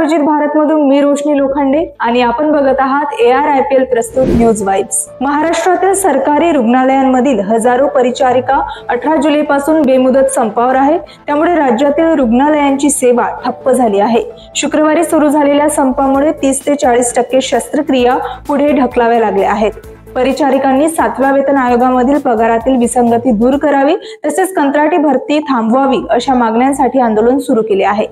अभिजित भारत मधून मी रोशनी लोखंडे आणि आपण बघत आहात ARIPL प्रस्तुत न्यूज वाइब्स। महाराष्ट्रातील सरकारी रुग्णालयांमधील हजारो परिचारिका 18 जुलैपासून बेमुदत संपावर आहेत। त्यामुळे राज्यातील रुग्णालयांची सेवा ठप्प झाली आहे। शुक्रवारी सुरू झालेल्या संपामुळे 30 ते 40% शस्त्रक्रिया पुढे ढकलाव्या लागल्या आहेत। परिचारिकांनी 7व्या वेतन आयोगामधील पगारातील विसंगती दूर करावी तसेच कंत्राटी भरती थांबवावी अशा मागण्यांसाठी आंदोलन सुरू केले आहे।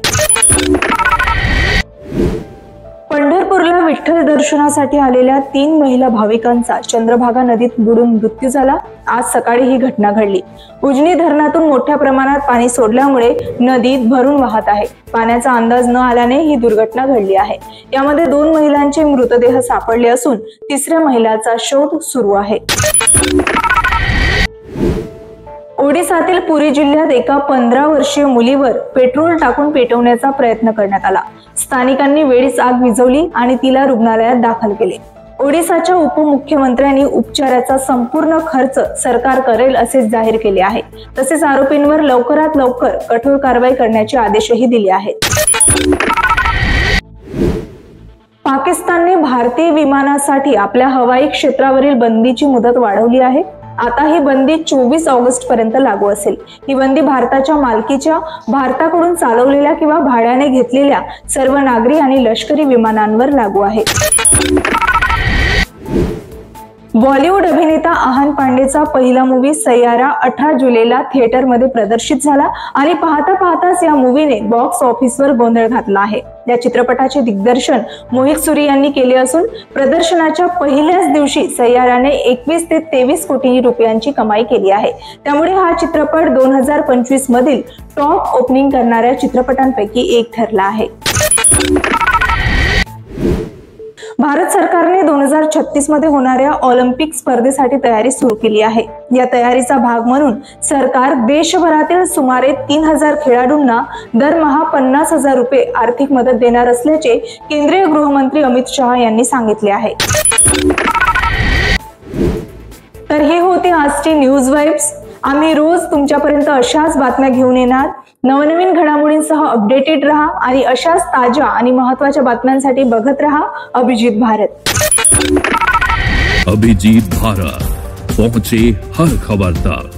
पंढरपूरला विठ्ठल दर्शनासाठी आलेल्या 3 महिला भाविकांचा चंद्रभागा नदीत बुडून मृत्यू झाला। आज सकाळी ही घटना घडली। उजनी धरणातून मोठ्या प्रमाणात पाणी सोडल्यामुळे नदीत भरून वाहत आहे। पाण्याचा अंदाज न आल्याने ही दुर्घटना घडली आहे। यामध्ये 2 महिलांचे मृतदेह सापडले असून 3ऱ्या महिलेचा शोध सुरू आहे। ओडिसातील पुरी जिल्ह्यात एका 15 वर्षीय मुलीवर पेट्रोल टाकून पेटवण्याचा प्रयत्न करण्यात आला। स्थानिकांनी वेळीच आग विझवली आणि तिला रुग्णालयात दाखल केले। ओडिसाच्या उपमुख्यमंत्र्यांनी उपचाराचा संपूर्ण खर्च सरकार करेल असे जाहीर केले आहे। तसेच आरोपींवर लवकरात लवकर कठोर कारवाई करण्याचे आदेशही दिले आहेत। पाकिस्तानने भारतीय विमानासाठी आपल्या हवाई क्षेत्रावरील बंदीची मुदत वाढवली आहे। आता ही बंदी 24 ऑगस्ट पर्यंत लागू असेल। ही बंदी भारताच्या मालकीच्या, भारताकडून चालवलेल्या किंवा भाड्याने घेतलेल्या सर्व नागरी आणि लष्करी विमानांवर लागू आहे। बॉलिवूड अभिनेता आहान पांडेचा पहिला मूवी सैयारा 18 जुलैला थिएटरमध्ये प्रदर्शित झाला आणि पाहता पाहताच या मूवीने बॉक्स ऑफिसवर गोंधळ घातला आहे। या चित्रपटाचे दिग्दर्शन मोहित सुरी यांनी केले असून प्रदर्शनाच्या पहिल्याच दिवशी सैयाराने 21 ते 23 कोटी रुपयांची कमाई केली आहे। त्यामुळे हा चित्रपट 2025 मधील टॉप ओपनिंग करणाऱ्या चित्रपटांपैकी एक ठरला आहे। भारत सरकारने 2036 मध्ये होणाऱ्या ऑलिम्पिक स्पर्धेसाठी तयारी सुरू केली आहे। या तयारीचा भाग म्हणून सरकार देशभरातील सुमारे 3000 खेळाडूंना दरमहा 50,000 रुपये आर्थिक मदत देणार असल्याचे केंद्रीय गृहमंत्री अमित शहा यांनी सांगितले आहे। तर हे होते आजची न्यूज वाइब्स। आम्ही रोज तुमच्यापर्यंत अशाच बातम्या घेऊन येणार। नवनवीन घडामोडींसह अपडेटेड रहा आणि अशाच ताज्या आणि महत्त्वाच्या बातम्यांसाठी बघत रहा अभिजित भारत। अभिजित भारत, पहुंचे हर खबर तक।